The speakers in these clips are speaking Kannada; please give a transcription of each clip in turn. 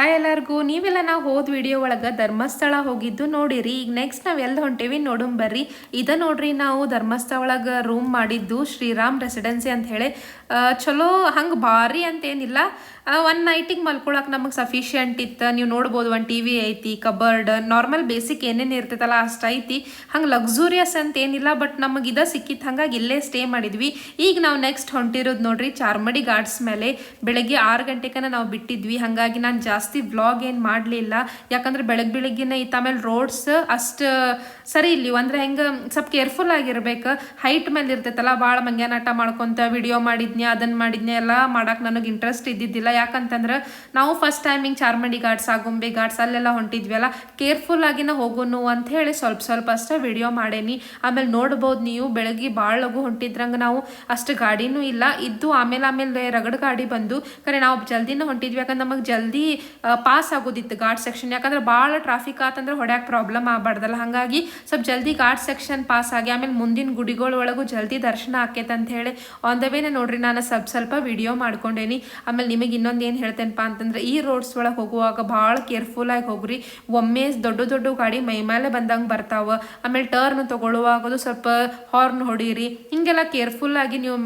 ಹಾಯ್ ಎಲ್ಲರಿಗೂ ನೀವೆಲ್ಲ ನಾವು ಹೋದ ವಿಡಿಯೋ ಒಳಗೆ ಧರ್ಮಸ್ಥಳ ಹೋಗಿದ್ದು ನೋಡಿರಿ. ಈಗ ನೆಕ್ಸ್ಟ್ ನಾವು ಎಲ್ಲಿ ಹೊಂಟೇವಿ ನೋಡೋಣ ಬರ್ರಿ. ನೋಡ್ರಿ ನಾವು ಧರ್ಮಸ್ಥಳ ಒಳಗೆ ರೂಮ್ ಮಾಡಿದ್ದು ಶ್ರೀರಾಮ್ ರೆಸಿಡೆನ್ಸಿ ಅಂತ ಹೇಳಿ. ಚಲೋ ಹಂಗೆ ಭಾರಿ ಅಂತೇನಿಲ್ಲ, ಒನ್ ನೈಟಿಗೆ ಮಲ್ಕೊಳಕ್ಕೆ ನಮಗೆ ಸಫಿಷಿಯಂಟ್ ಇತ್ತು. ನೀವು ನೋಡ್ಬೋದು, ಒಂದು ಟಿ ವಿ ಐತಿ, ಕಬರ್ಡ್, ನಾರ್ಮಲ್ ಬೇಸಿಕ್ ಏನೇನು ಇರ್ತೈತಲ್ಲ ಅಷ್ಟು ಐತಿ. ಹಂಗೆ ಲಕ್ಸುರಿಯಸ್ ಅಂತ ಏನಿಲ್ಲ, ಬಟ್ ನಮಗೆ ಇದ ಸಿಕ್ಕಿತ್ತು, ಹಂಗಾಗಿ ಇಲ್ಲೇ ಸ್ಟೇ ಮಾಡಿದ್ವಿ. ಈಗ ನಾವು ನೆಕ್ಸ್ಟ್ ಹೊಂಟಿರೋದು ನೋಡ್ರಿ ಚಾರ್ಮಡಿ ಘಾಟ್ಸ್ ಮೇಲೆ. ಬೆಳಗ್ಗೆ 6 ಗಂಟೆಗೆ ನಾವು ಬಿಟ್ಟಿದ್ವಿ, ಹಾಗಾಗಿ ನಾನು ಜಾಸ್ತಿ ವ್ಲಾಗ್ ಏನು ಮಾಡಲಿಲ್ಲ. ಯಾಕಂದ್ರೆ ಬೆಳಗ್ಗೆನೇ ಇತ್ತು. ಆಮೇಲೆ ರೋಡ್ಸ್ ಅಷ್ಟು ಸರಿ ಇಲ್ಲಿ ಅಂದ್ರೆ ಹೆಂಗೆ ಸ್ವಲ್ಪ ಕೇರ್ಫುಲ್ ಆಗಿರ್ಬೇಕು. ಹೈಟ್ ಮೇಲೆ ಇರ್ತೈತಲ್ಲ, ಭಾಳ ಮಂಗ್ಯಾನಾಟ ಮಾಡ್ಕೊತ ವಿಡಿಯೋ ಮಾಡಿದ್ನಿ, ಅದನ್ನು ಮಾಡಿದ್ನಿ, ಎಲ್ಲ ಮಾಡಕ್ಕೆ ನನಗೆ ಇಂಟ್ರೆಸ್ಟ್ ಇದ್ದಿದ್ದಿಲ್ಲ. ಯಾಕಂತಂದ್ರೆ ನಾವು ಫಸ್ಟ್ ಟೈಮ್ ಹಿಂಗೆ ಚಾರ್ಮಡಿ ಘಾಟ್ಸ್, ಆಗುಂಬೆ ಘಾಟ್ಸ್ ಅಲ್ಲೆಲ್ಲ ಹೊಂಟಿದ್ವಿ ಕೇರ್ಫುಲ್ ಆಗಿನ ಹೋಗೋನು ಅಂತ ಹೇಳಿ ಸ್ವಲ್ಪ ಅಷ್ಟೇ ವಿಡಿಯೋ ಮಾಡೇನಿ. ಆಮೇಲೆ ನೋಡ್ಬೋದು ನೀವು, ಬೆಳಗ್ಗೆ ಭಾಳ ಲಘು ಹೊಂಟಿದ್ರಂಗೆ ನಾವು ಅಷ್ಟು ಗಾಡಿನೂ ಇಲ್ಲ ಇದ್ದು. ಆಮೇಲೆ ರಗಡ್ ಗಾಡಿ ಬಂದು ಕರೆ ನಾವು ಜಲ್ದಿನ ಹೊಂಟಿದ್ವಿ. ಯಾಕಂದ್ರೆ ನಮಗೆ ಜಲ್ದಿ ಪಾಸ್ ಆಗೋದಿತ್ತು ಘಾಟ್ ಸೆಕ್ಷನ್. ಯಾಕಂದ್ರೆ ಭಾಳ ಟ್ರಾಫಿಕ್ ಆತಂದ್ರೆ ಹೊಡ್ಯಾಕೆ ಪ್ರಾಬ್ಲಮ್ ಆಗಬಾರ್ದಲ್ಲ, ಹಾಗಾಗಿ ಸ್ವಲ್ಪ ಜಲ್ದಿ ಘಾಟ್ ಸೆಕ್ಷನ್ ಪಾಸ್ ಆಗಿ ಆಮೇಲೆ ಮುಂದಿನ ಗುಡಿಗಳ ಒಳಗೂ ಜಲ್ದಿ ದರ್ಶನ ಆಕೈತೆ ಅಂತ ಹೇಳಿ ಆನ್ ದ ವೇನೆ ನೋಡ್ರಿ ನಾನು ಸ್ವಲ್ಪ ವಿಡಿಯೋ ಮಾಡ್ಕೊಂಡೇನಿ. ಆಮೇಲೆ ನಿಮಗೆ ಇನ್ನೊಂದು ಏನು ಹೇಳ್ತೇನಪ್ಪ ಅಂತಂದ್ರೆ, ಈ ರೋಡ್ಸ್ ಒಳಗೆ ಹೋಗುವಾಗ ಭಾಳ ಕೇರ್ಫುಲ್ ಆಗಿ ಹೋಗ್ರಿ. ಒಮ್ಮೆ ದೊಡ್ಡ ಗಾಡಿ ಮೈ ಮೇಲೆ ಬಂದಂಗೆ ಬರ್ತಾವ. ಆಮೇಲೆ ಟರ್ನ್ ತಗೊಳ್ಳುವಾಗದು ಸ್ವಲ್ಪ ಹಾರ್ನ್ ಹೊಡೀರಿ. ಹಿಂಗೆಲ್ಲ ಕೇರ್ಫುಲ್ ಆಗಿ ನೀವು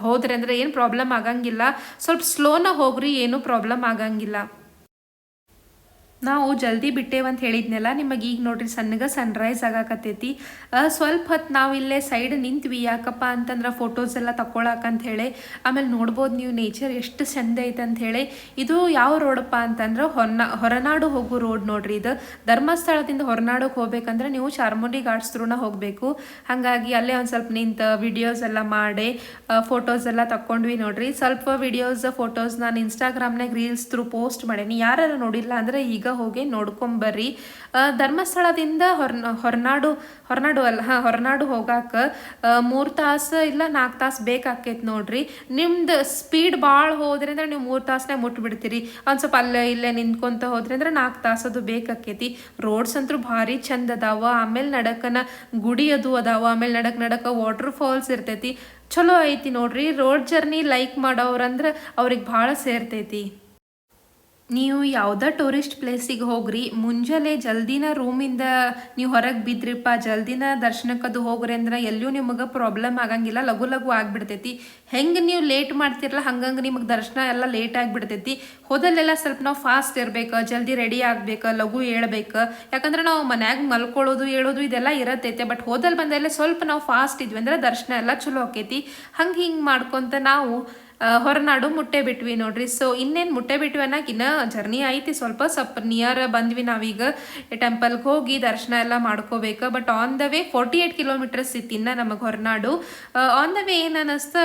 ಹೋದ್ರಿ ಅಂದ್ರೆ ಏನು ಪ್ರಾಬ್ಲಮ್ ಆಗಂಗಿಲ್ಲ. ಸ್ವಲ್ಪ ಸ್ಲೋನ ಹೋಗ್ರಿ, ಏನು ಪ್ರಾಬ್ಲಮ್ ಆಗಂಗಿಲ್ಲ. ನಾವು ಜಲ್ದಿ ಬಿಟ್ಟೇವಂತ ಹೇಳಿದ್ನೆಲ್ಲ ನಿಮಗೆ. ಈಗ ನೋಡ್ರಿ ಸಣ್ಣಗೆ ಸನ್ರೈಸ್ ಆಗಾಕತ್ತೈತಿ. ಸ್ವಲ್ಪ ಹೊತ್ತು ನಾವು ಇಲ್ಲೇ ಸೈಡ್ ನಿಂತ್ವಿ. ಯಾಕಪ್ಪ ಅಂತಂದ್ರೆ ಫೋಟೋಸ್ ಎಲ್ಲ ತಗೊಳಕಂತ ಹೇಳಿ. ಆಮೇಲೆ ನೋಡ್ಬೋದು ನೀವು ನೇಚರ್ ಎಷ್ಟು ಚಂದ ಐತೆ ಅಂತ ಹೇಳಿ. ಇದು ಯಾವ ರೋಡಪ್ಪ ಅಂತಂದ್ರೆ ಹೊರನಾಡು ಹೋಗೋ ರೋಡ್ ನೋಡ್ರಿ. ಇದು ಧರ್ಮಸ್ಥಳದಿಂದ ಹೊರನಾಡಿಗೆ ಹೋಗ್ಬೇಕಂದ್ರೆ ನೀವು ಚಾರ್ಮುಂಡಿ ಘಾಟ್ಸ್ ಥ್ರೂನ ಹೋಗಬೇಕು. ಹಾಗಾಗಿ ಅಲ್ಲೇ ಒಂದು ಸ್ವಲ್ಪ ನಿಂತು ವಿಡಿಯೋಸ್ ಎಲ್ಲ ಮಾಡಿ ಫೋಟೋಸ್ ಎಲ್ಲ ತಕ್ಕೊಂಡ್ವಿ ನೋಡ್ರಿ. ಸ್ವಲ್ಪ ವಿಡಿಯೋಸ್ ಫೋಟೋಸ್ ನಾನು ಇನ್ಸ್ಟಾಗ್ರಾಮ್ನಾಗ ರೀಲ್ಸ್ ಥ್ರೂ ಪೋಸ್ಟ್ ಮಾಡೀನಿ. ಯಾರು ನೋಡಿಲ್ಲ ಅಂದರೆ ಈಗ ಹೋಗಿ ನೋಡ್ಕೊಂಬರ್ರಿ. ಧರ್ಮಸ್ಥಳದಿಂದ ಹೊರನಾಡು ಹೋಗಾಕ 3 ತಾಸು ಇಲ್ಲ 4 ತಾಸು ಬೇಕಾಕೈತಿ ನೋಡ್ರಿ. ನಿಮ್ದು ಸ್ಪೀಡ್ ಭಾಳ ಹೋದ್ರಿ ಅಂದ್ರೆ ನೀವು 3 ತಾಸನಾಗ ಮುಟ್ಬಿಡ್ತೀರಿ. ಒಂದು ಸ್ವಲ್ಪ ಅಲ್ಲೇ ಇಲ್ಲೇ ನಿಂತ್ಕೊಂತ ಹೋದ್ರಿ ಅಂದ್ರೆ 4 ತಾಸು ಅದು ಬೇಕಾಕೈತಿ. ರೋಡ್ಸ್ ಅಂತೂ ಭಾರಿ ಚಂದ ಅದಾವ. ಆಮೇಲೆ ನಡಕನ ಗುಡಿ ಅದು ಅದಾವ. ಆಮೇಲೆ ನಡಕ ವಾಟರ್ ಫಾಲ್ಸ್ ಇರ್ತೈತಿ. ಚಲೋ ಐತಿ ನೋಡ್ರಿ. ರೋಡ್ ಜರ್ನಿ ಲೈಕ್ ಮಾಡೋರಂದ್ರೆ ಅವ್ರಿಗೆ ಭಾಳ ಸೇರ್ತೈತಿ. ನೀವು ಯಾವುದೇ ಟೂರಿಸ್ಟ್ ಪ್ಲೇಸಿಗೆ ಹೋಗ್ರಿ, ಮುಂಜಾನೆ ಜಲ್ದಿನ ರೂಮಿಂದ ನೀವು ಹೊರಗೆ ಬಿದ್ರಿಪ್ಪ, ಜಲ್ದಿನ ದರ್ಶನಕ್ಕದು ಹೋಗ್ರಿ ಅಂದ್ರೆ ಎಲ್ಲೂ ನಿಮಗೆ ಪ್ರಾಬ್ಲಮ್ ಆಗಂಗಿಲ್ಲ. ಲಘು ಆಗಿಬಿಡ್ತೈತಿ. ಹೆಂಗೆ ನೀವು ಲೇಟ್ ಮಾಡ್ತಿರಲ್ಲ ಹಂಗಂಗೆ ನಿಮಗೆ ದರ್ಶನ ಎಲ್ಲ ಲೇಟ್ ಆಗಿಬಿಡ್ತೈತಿ. ಹೋದಲ್ಲೆಲ್ಲ ಸ್ವಲ್ಪ ನಾವು ಫಾಸ್ಟ್ ಇರ್ಬೇಕು, ಜಲ್ದಿ ರೆಡಿ ಆಗ್ಬೇಕು, ಲಘು ಹೇಳ್ಬೇಕು. ಯಾಕಂದ್ರೆ ನಾವು ಮನ್ಯಾಗ ಮಲ್ಕೊಳ್ಳೋದು ಹೇಳೋದು ಇದೆಲ್ಲ ಇರತ್ತೈತೆ. ಬಟ್ ಹೋದಲ್ಲಿ ಬಂದಲ್ಲೇ ಸ್ವಲ್ಪ ನಾವು ಫಾಸ್ಟ್ ಇದ್ವಿ ಅಂದ್ರೆ ದರ್ಶನ ಎಲ್ಲ ಚಲೋ ಆಕೈತಿ. ಹಿಂಗೆ ಮಾಡ್ಕೊತ ನಾವು ಹೊರನಾಡು ಮುಟ್ಟೆ ಬಿಟ್ವಿ ನೋಡ್ರಿ. ಸೊ ಇನ್ನೇನು ಮುಟ್ಟೆ ಬಿಟ್ವಿ ಅನ್ನಕ್ಕೆ ಇನ್ನೂ ಜರ್ನಿ ಐತಿ. ಸ್ವಲ್ಪ ನಿಯರ್ ಬಂದ್ವಿ ನಾವೀಗ. ಟೆಂಪಲ್ಗೆ ಹೋಗಿ ದರ್ಶನ ಎಲ್ಲ ಮಾಡ್ಕೋಬೇಕು. But on the way 48 kilometres ಇತ್ತು ಇನ್ನು ನಮಗೆ ಹೊರನಾಡು. ಆನ್ ದ ವೇ ಏನು ಅನ್ನಿಸ್ತು,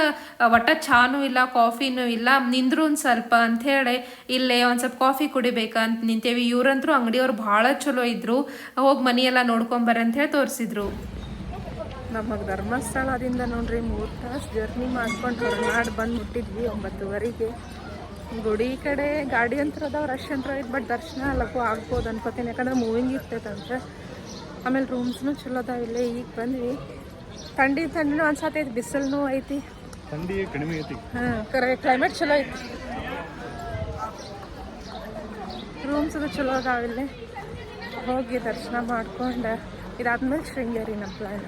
ಒಟ್ಟ ಚಾನೂ ಇಲ್ಲ, ಕಾಫಿನೂ ಇಲ್ಲ, ನಿಂದ್ರು ಒಂದು ಸ್ವಲ್ಪ ಅಂಥೇಳಿ ಇಲ್ಲೇ ಒಂದು ಸ್ವಲ್ಪ ಕಾಫಿ ಕುಡಿಬೇಕಂತ ನಿಂತೇವಿ. ಇವ್ರಂತರೂ ಅಂಗಡಿಯವ್ರು ಭಾಳ ಚಲೋ ಇದ್ರು. ಹೋಗಿ ಮನೆಯೆಲ್ಲ ನೋಡ್ಕೊಂಬರ್ರಿ ಅಂತ ಹೇಳಿ ತೋರಿಸಿದ್ರು. ನಮಗೆ ಧರ್ಮಸ್ಥಳದಿಂದ ನೋಡ್ರಿ 3 ತಾಸು ಜರ್ನಿ ಮಾಡ್ಕೊಂಡು ಹೊರನಾಡು ಬಂದು ಮುಟ್ಟಿದ್ವಿ 9:30ಗೆ. ಗುಡಿ ಕಡೆ ಗಾಡಿ ಅಂತೂ ಅದಾವ, ರಶ್ ಅಂತೂ ಐತೆ. ಬಟ್ ದರ್ಶನ ಲಘು ಆಗ್ಬೋದು ಅನ್ಕೋತೀನಿ, ಯಾಕಂದ್ರೆ ಮೂವಿಂಗ್ ಇರ್ತೈತಂದ್ರೆ. ಆಮೇಲೆ ರೂಮ್ಸ್ನು ಚಲೋ ಅದಾವ ಇಲ್ಲೇ. ಈಗ ಬಂದ್ವಿ. ಥಂಡಿನೂ ಅನ್ಸತ್ತೈತಿ, ಬಿಸಿಲೂ ಐತಿ, ಥಂಡಿ ಕಡಿಮೆ ಐತಿ. ಕ್ಲೈಮೇಟ್ ಚಲೋ ಐತಿ. ರೂಮ್ಸ್ ಅದು ಚಲೋ ಅದಾವ ಇಲ್ಲೇ. ಹೋಗಿ ದರ್ಶನ ಮಾಡ್ಕೊಂಡು ಇದಾದ್ಮೇಲೆ ಶೃಂಗೇರಿ ನಮ್ಮ ಪ್ಲಾನ್.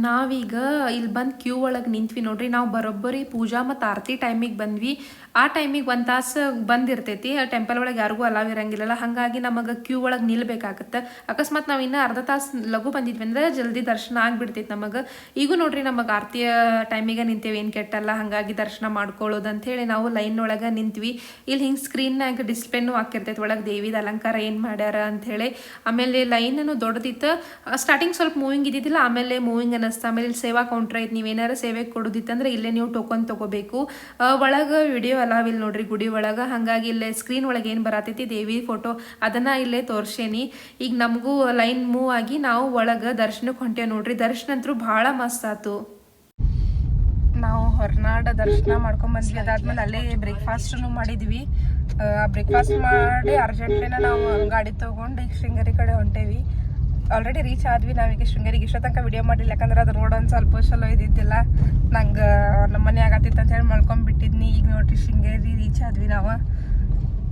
ನಾವೀಗ ಇಲ್ಲಿ ಬಂದು ಕ್ಯೂ ಒಳಗೆ ನಿಂತ್ವಿ ನೋಡ್ರಿ. ನಾವು ಬರೋಬ್ಬರಿ ಪೂಜಾ ಮತ್ತು ಆರತಿ ಟೈಮಿಗೆ ಬಂದ್ವಿ. ಆ ಟೈಮಿಗೆ 1 ತಾಸು ಬಂದಿರ್ತೈತಿ. ಟೆಂಪಲ್ ಒಳಗೆ ಯಾರಿಗೂ ಅಲಾವ್ ಇರಂಗಿಲ್ಲಲ್ಲ, ಹಾಗಾಗಿ ನಮಗೆ ಕ್ಯೂ ಒಳಗೆ ನಿಲ್ಬೇಕಾಗತ್ತೆ. ಅಕಸ್ಮಾತ್ ನಾವು ಇನ್ನೂ ಅರ್ಧ ತಾಸು ಲಘು ಬಂದಿದ್ವಿ ಅಂದ್ರೆ ಜಲ್ದಿ ದರ್ಶನ ಆಗಿಬಿಡ್ತೈತಿ ನಮಗೆ. ಈಗೂ ನೋಡ್ರಿ ನಮಗೆ ಆರತಿಯ ಟೈಮಿಗೆ ನಿಂತೇವೆ, ಏನು ಕೆಟ್ಟಲ್ಲ, ಹಾಗಾಗಿ ದರ್ಶನ ಮಾಡ್ಕೊಳ್ಳೋದು ಅಂಥೇಳಿ ನಾವು ಲೈನ್ ಒಳಗೆ ನಿಂತ್ವಿ. ಇಲ್ಲಿ ಹಿಂಗೆ ಸ್ಕ್ರೀನ್ನಾಗ ಡಿಸ್ಪ್ಲೇನೂ ಹಾಕಿರ್ತೈತಿ ಒಳಗೆ ದೇವಿದ ಅಲಂಕಾರ ಏನು ಮಾಡ್ಯಾರ ಅಂಥೇಳಿ. ಆಮೇಲೆ ಲೈನನ್ನು ದೊಡ್ಡದಿತ್ತು. ಸ್ಟಾರ್ಟಿಂಗ್ ಸ್ವಲ್ಪ ಮೂವಿಂಗ್ ಇದ್ದಿದ್ದಿಲ್ಲ, ಆಮೇಲೆ ಮೂವಿಂಗ್ ಅನ್ನಿಸ್ತು. ಆಮೇಲೆ ಇಲ್ಲಿ ಸೇವಾ ಕೌಂಟ್ರ್ ಐತಿ. ನೀವೇನಾರು ಸೇವೆ ಕೊಡೋದಿತ್ತಂದ್ರೆ ಇಲ್ಲೇ ನೀವು ಟೋಕನ್ ತೊಗೋಬೇಕು. ಒಳಗೆ ವಿಡಿಯೋ ಅಲಾವಿಲ್ಲ ನೋಡ್ರಿ ಗುಡಿ ಒಳಗೆ. ಹಾಗಾಗಿ ಇಲ್ಲೇ ಸ್ಕ್ರೀನ್ ಒಳಗೆ ಏನು ಬರತೈತಿ ದೇವಿ ಫೋಟೋ ಅದನ್ನು ಇಲ್ಲೇ ತೋರ್ಸೇನಿ. ಈಗ ನಮಗೂ ಲೈನ್ ಮೂವ್ ಆಗಿ ನಾವು ಒಳಗೆ ದರ್ಶನಕ್ಕೆ ಹೊಂಟೇವೆ ನೋಡ್ರಿ. ದರ್ಶನ ಅಂತೂ ಭಾಳ ಮಸ್ತ್ ಆತು. ಹೊರನಾಡ ದರ್ಶನ ಮಾಡ್ಕೊಂಡ್ ಬಂದ್ವಿ. ಅದಾದ್ಮೇಲೆ ಅಲ್ಲೇ ಬ್ರೇಕ್ಫಾಸ್ಟನ್ನು ಮಾಡಿದ್ವಿ. ಆ ಬ್ರೇಕ್ಫಾಸ್ಟ್ ಮಾಡಿ ಅರ್ಜೆಂಟ್ಲಿನ ನಾವು ಗಾಡಿ ತೊಗೊಂಡು ಈಗ ಶೃಂಗೇರಿ ಕಡೆ ಹೊಂಟೇವಿ. ಆಲ್ರೆಡಿ ರೀಚ್ ಆದ್ವಿ ನಾವೀಗ ಶೃಂಗೇರಿಗೆ. ಇಷ್ಟ ತನಕ ವಿಡಿಯೋ ಮಾಡಿಲ್ಲ, ಯಾಕಂದ್ರೆ ಅದು ರೋಡ್ ಒಂದು ಸ್ವಲ್ಪ ಚಲೋ ಇದ್ದಿದ್ದಿಲ್ಲ. ನಂಗೆ ನಮ್ಮ ಮನೆ ಆಗತ್ತಿತ್ತು ಅಂತ ಹೇಳಿ ಮಾಡ್ಕೊಂಡ್ಬಿಟ್ಟಿದ್ನಿ. ಈಗ ನೋಡ್ರಿ ಶೃಂಗೇರಿ ರೀಚ್ ಆದ್ವಿ ನಾವು.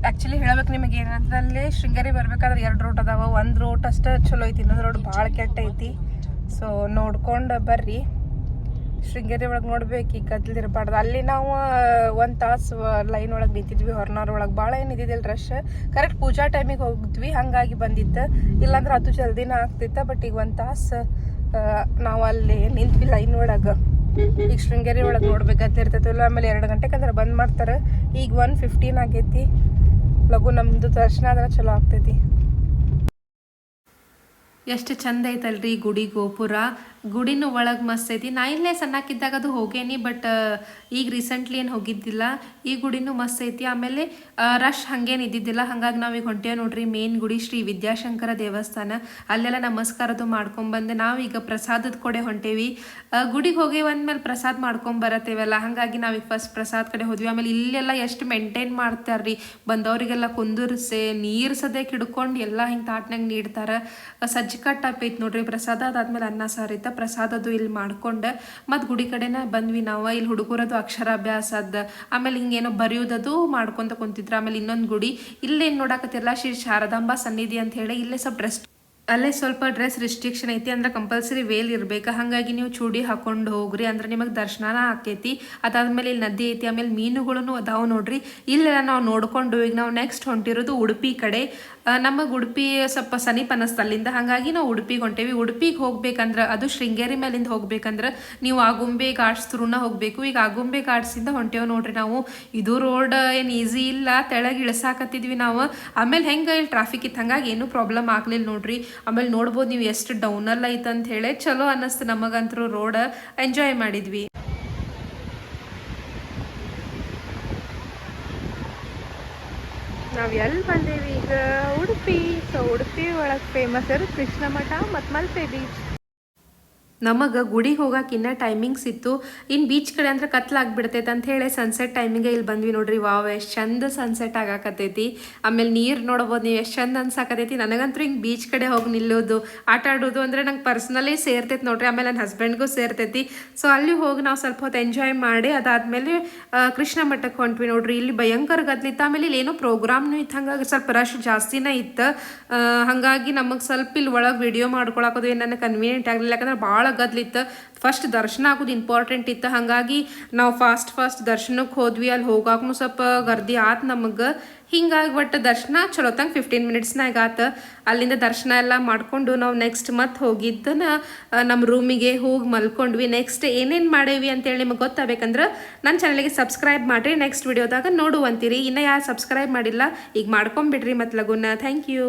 ಆ್ಯಕ್ಚುಲಿ ಹೇಳ್ಬೇಕು ನಿಮಗೆ ಏನಂತಂದ್ರೆ ಶೃಂಗೇರಿ ಬರ್ಬೇಕಾದ್ರೆ 2 ರೂಟ್ ಅದಾವ. ಒಂದು ರೂಟ್ ಅಷ್ಟೇ ಚಲೋ ಐತಿ, ಇನ್ನೊಂದು ರೋಡ್ ಭಾಳ ಕೆಟ್ಟ ಐತಿ. ಸೊ ನೋಡ್ಕೊಂಡು ಬರ್ರಿ. ಶೃಂಗೇರಿ ಒಳಗೆ ನೋಡ್ಬೇಕು, ಈಗ ಗದ್ದಲಿರಬಾರ್ದು. ಅಲ್ಲಿ ನಾವು 1 ತಾಸು ಲೈನ್ ಒಳಗೆ ನಿಂತಿದ್ವಿ. ಹೊರನಾರ್ ಒಳಗೆ ಭಾಳ ಏನು ಇದ್ದಿದ್ದಿಲ್ಲ ರಶ್. ಕರೆಕ್ಟ್ ಪೂಜಾ ಟೈಮಿಗೆ ಹೋಗಿದ್ವಿ, ಹಾಗಾಗಿ ಬಂದಿತ್ತು. ಇಲ್ಲಾಂದ್ರೆ ಅದು ಜಲ್ದಿನ ಆಗ್ತಿತ್ತು. ಬಟ್ ಈಗ 1 ತಾಸು ನಾವು ಅಲ್ಲಿ ನಿಂತ್ವಿ ಲೈನ್ ಒಳಗೆ. ಈಗ ಶೃಂಗೇರಿ ಒಳಗೆ ನೋಡ್ಬೇಕು ಗದ್ದಲಿರ್ತೈತಿಲ್ಲ. ಆಮೇಲೆ 2 ಗಂಟೆಗೆ ಅಂದ್ರೆ ಬಂದ್ ಮಾಡ್ತಾರೆ. ಈಗ 1:15 ಆಗೈತಿ. ಲಘು ನಮ್ಮದು ದರ್ಶನ ಆದ್ರೆ ಚಲೋ ಆಗ್ತೈತಿ. ಎಷ್ಟು ಚಂದ ಐತಲ್ರಿ ಗುಡಿ ಗೋಪುರ. ಗುಡಿನೂ ಒಳಗೆ ಮಸ್ತ್ ಐತಿ. ನಾ ಇಲ್ಲೇ ಸಣ್ಣಕ್ಕಿದ್ದಾಗ ಅದು ಹೋಗೇನಿ, ಬಟ್ ಈಗ ರೀಸೆಂಟ್ಲಿ ಏನು ಹೋಗಿದ್ದಿಲ್ಲ. ಈ ಗುಡಿನೂ ಮಸ್ತ್ ಐತಿ. ಆಮೇಲೆ ರಶ್ ಹಂಗೇನು ಇದ್ದಿದ್ದಿಲ್ಲ. ಹಾಗಾಗಿ ನಾವೀಗ ಹೊಂಟೇವೆ ನೋಡ್ರಿ ಮೇನ್ ಗುಡಿ ಶ್ರೀ ವಿದ್ಯಾಶಂಕರ ದೇವಸ್ಥಾನ. ಅಲ್ಲೆಲ್ಲ ನಮಸ್ಕಾರದು ಮಾಡ್ಕೊಂಬಂದು ನಾವೀಗ ಪ್ರಸಾದದ ಕಡೆ ಹೊಂಟೇವಿ. ಗುಡಿಗೆ ಹೋಗಿ ಒಂದ್ಮೇಲೆ ಪ್ರಸಾದ ಮಾಡ್ಕೊಂಬರತ್ತೇವಲ್ಲ, ಹಾಗಾಗಿ ನಾವೀಗ ಫಸ್ಟ್ ಪ್ರಸಾದ ಕಡೆ ಹೋದ್ವಿ. ಆಮೇಲೆ ಇಲ್ಲೆಲ್ಲ ಎಷ್ಟು ಮೇಂಟೈನ್ ಮಾಡ್ತಾರ್ರಿ, ಬಂದವರಿಗೆಲ್ಲ ಕುಂದುರ್ಸೆ ನೀರು ಸದ್ಯಕ್ಕೆ ಹಿಡ್ಕೊಂಡು ಎಲ್ಲ ಹಿಂಗೆ ತಾಟ್ನಾಗ ನೀಡ್ತಾರೆ. ಸಜ್ಜಿಕಟ್ಟು ಐತಿ ನೋಡ್ರಿ ಪ್ರಸಾದ. ಅದಾದ್ಮೇಲೆ ಅನ್ನ ಸಾರು ಐತೆ. ಪ್ರಸಾದದು ಇಲ್ಲಿ ಮಾಡ್ಕೊಂಡು ಮತ್ತು ಗುಡಿ ಕಡೆನ ಬಂದ್ವಿ ನಾವು. ಇಲ್ಲಿ ಹುಡುಗರದು ಅಕ್ಷರಾಭ್ಯಾಸದ, ಆಮೇಲೆ ಹಿಂಗೇನೋ ಬರೆಯೋದದು ಮಾಡ್ಕೊಂತ ಕುಂತಿದ್ರು. ಆಮೇಲೆ ಇನ್ನೊಂದು ಗುಡಿ ಇಲ್ಲೇನು ನೋಡಕತ್ತಿರಲ್ಲ, ಶ್ರೀ ಶಾರದಾಂಬಾ ಸನ್ನಿಧಿ ಅಂತ ಹೇಳಿ. ಇಲ್ಲೇ ಸ್ವಲ್ಪ ಡ್ರೆಸ್ ರಿಸ್ಟ್ರಿಕ್ಷನ್ ಐತಿ, ಅಂದ್ರೆ ಕಂಪಲ್ಸರಿ ವೇಲ್ ಇರ್ಬೇಕು. ಹಾಗಾಗಿ ನೀವು ಚೂಡಿ ಹಾಕೊಂಡು ಹೋಗ್ರಿ, ಅಂದ್ರೆ ನಿಮಗೆ ದರ್ಶನ ಆಕೈತಿ. ಅದಾದ್ಮೇಲೆ ಇಲ್ಲಿ ನದಿ ಐತಿ, ಆಮೇಲೆ ಮೀನುಗಳನ್ನು ಅದಾವ ನೋಡ್ರಿ. ಇಲ್ಲೆಲ್ಲ ನಾವು ನೋಡ್ಕೊಂಡು ಈಗ ನಾವು ನೆಕ್ಸ್ಟ್ ಹೊಂಟಿರೋದು ಉಡುಪಿ ಕಡೆ. ನಮಗೆ ಉಡುಪಿ ಸ್ವಲ್ಪ ಸಮೀಪ ಅನ್ನಿಸ್ತು ಅಲ್ಲಿಂದ, ಹಾಗಾಗಿ ನಾವು ಉಡುಪಿಗೆ ಹೊಂಟೇವಿ. ಉಡುಪಿಗೆ ಹೋಗ್ಬೇಕಂದ್ರೆ ಅದು ಶೃಂಗೇರಿ ಮೇಲಿಂದ ಹೋಗ್ಬೇಕಂದ್ರೆ ನೀವು ಆಗುಂಬೆ ಘಾಟ್ಸ್ ಥ್ರೂನ ಹೋಗಬೇಕು. ಈಗ ಆಗುಂಬೆ ಘಾಟ್ಸಿಂದ ಹೊಂಟೇವು ನೋಡ್ರಿ ನಾವು. ಇದು ರೋಡ್ ಏನು ಈಸಿ ಇಲ್ಲ, ತೆಳಗೆ ಇಳಿಸಾಕತ್ತಿದ್ವಿ ನಾವು. ಆಮೇಲೆ ಹೆಂಗೆ ಇಲ್ಲಿ ಟ್ರಾಫಿಕ್ ಇತ್ತು, ಹಂಗಾಗಿ ಏನೂ ಪ್ರಾಬ್ಲಮ್ ಆಗಲಿಲ್ಲ ನೋಡ್ರಿ. ಆಮೇಲೆ ನೋಡ್ಬೋದು ನೀವು ಎಷ್ಟು ಡೌನಲ್ಲಿ ಐತೆ ಅಂತ ಹೇಳಿ. ಚಲೋ ಅನ್ನಿಸ್ತು ನಮಗಂತರೂ. ರೋಡ್ ಎಂಜಾಯ್ ಮಾಡಿದ್ವಿ. ನಾವು ಎಲ್ಲಿ ಬಂದೇವಿ ಈಗ? ಉಡುಪಿ. ಸೊ ಉಡುಪಿ ಒಳಗೆ ಫೇಮಸ್ ಇರೋದು ಕೃಷ್ಣ ಮಠ ಮತ್ತು ಮಲ್ಪೆ ಬೀಚ್. ನಮಗೆ ಗುಡಿಗೆ ಹೋಗಕ್ಕೆ ಇನ್ನೂ ಟೈಮಿಂಗ್ಸ್ ಇತ್ತು. ಇನ್ನು ಬೀಚ್ ಕಡೆ ಅಂದ್ರೆ ಕತ್ಲಾಗ್ಬಿಡ್ತೈತೆ ಅಂತ ಹೇಳಿ ಸನ್ಸೆಟ್ ಟೈಮಿಗೆ ಇಲ್ಲಿ ಬಂದ್ವಿ ನೋಡ್ರಿ. ವಾವ್, ಎಷ್ಟು ಚಂದ ಸನ್ಸೆಟ್ ಆಗಾಕತ್ತೈತಿ. ಆಮೇಲೆ ನೀರು ನೋಡ್ಬೋದು ನೀವು, ಎಷ್ಟು ಚಂದ ಅನ್ಸಾಕತ್ತೈತಿ. ನನಗಂತೂ ಹಿಂಗೆ ಬೀಚ್ ಕಡೆ ಹೋಗಿ ನಿಲ್ಲೋದು, ಆಟ ಆಡೋದು ಅಂದರೆ ನಂಗೆ ಪರ್ಸ್ನಲಿ ಸೇರ್ತೈತಿ ನೋಡ್ರಿ. ಆಮೇಲೆ ನನ್ನ ಹಸ್ಬೆಂಡ್ಗೂ ಸೇರ್ತೈತಿ. ಸೊ ಅಲ್ಲಿ ಹೋಗಿ ನಾವು ಸ್ವಲ್ಪ ಹೊತ್ತು ಎಂಜಾಯ್ ಮಾಡಿ ಅದಾದಮೇಲೆ ಕೃಷ್ಣ ಮಠಕ್ಕೆ ಹೊಂಟ್ವಿ ನೋಡ್ರಿ. ಇಲ್ಲಿ ಭಯಂಕರ ಗದ್ಲಿತ್ತು. ಆಮೇಲೆ ಇಲ್ಲಿ ಏನೋ ಪ್ರೋಗ್ರಾಮ್ನೂ ಇತ್ತು, ಹಾಗಾಗಿ ಸ್ವಲ್ಪ ರಶ್ ಜಾಸ್ತಿನೇ ಇತ್ತು. ಹಾಗಾಗಿ ನಮಗೆ ಸ್ವಲ್ಪ ಇಲ್ಲಿ ಒಳಗೆ ವಿಡಿಯೋ ಮಾಡ್ಕೊಳಕೋದು ಏನು ನನಗೆ ಕನ್ವೀನಿಯೆಂಟ್ ಆಗಲಿಲ್ಲ, ಯಾಕಂದ್ರೆ ಭಾಳ ಗದ್ಲಿತ್ತು. ಫಸ್ಟ್ ದರ್ಶನ ಆಗೋದು ಇಂಪಾರ್ಟೆಂಟ್ ಇತ್ತು, ಹಾಗಾಗಿ ನಾವು ಫಾಸ್ಟ್ ದರ್ಶನಕ್ಕೆ ಹೋದ್ವಿ. ಅಲ್ಲಿ ಹೋಗಾಕೂ ಸ್ವಲ್ಪ ಗರ್ದಿ ಆತು ನಮಗೆ. ಹಿಂಗಾಗಿ ಒಟ್ಟು ದರ್ಶನ ಚಲೋ ತಂಗ 15 ಮಿನಿಟ್ಸ್ನಾಗ ಆತು. ಅಲ್ಲಿಂದ ದರ್ಶನ ಎಲ್ಲ ಮಾಡಿಕೊಂಡು ನಾವು ನೆಕ್ಸ್ಟ್ ಮತ್ತೆ ಹೋಗಿದ್ದನ ನಮ್ಮ ರೂಮಿಗೆ ಹೋಗಿ ಮಲ್ಕೊಂಡ್ವಿ. ನೆಕ್ಸ್ಟ್ ಏನೇನು ಮಾಡೇವಿ ಅಂತೇಳಿ ನಿಮಗೆ ಗೊತ್ತಾಗಬೇಕಂದ್ರೆ ನನ್ನ ಚಾನಲ್ಗೆ ಸಬ್ಸ್ಕ್ರೈಬ್ ಮಾಡಿರಿ. ನೆಕ್ಸ್ಟ್ ವಿಡಿಯೋದಾಗ ನೋಡುವಂತೀರಿ. ಇನ್ನೂ ಯಾರು ಸಬ್ಸ್ಕ್ರೈಬ್ ಮಾಡಿಲ್ಲ ಈಗ ಮಾಡ್ಕೊಂಬಿಡ್ರಿ ಮತ್ತು ಲಗುನ. Thank you.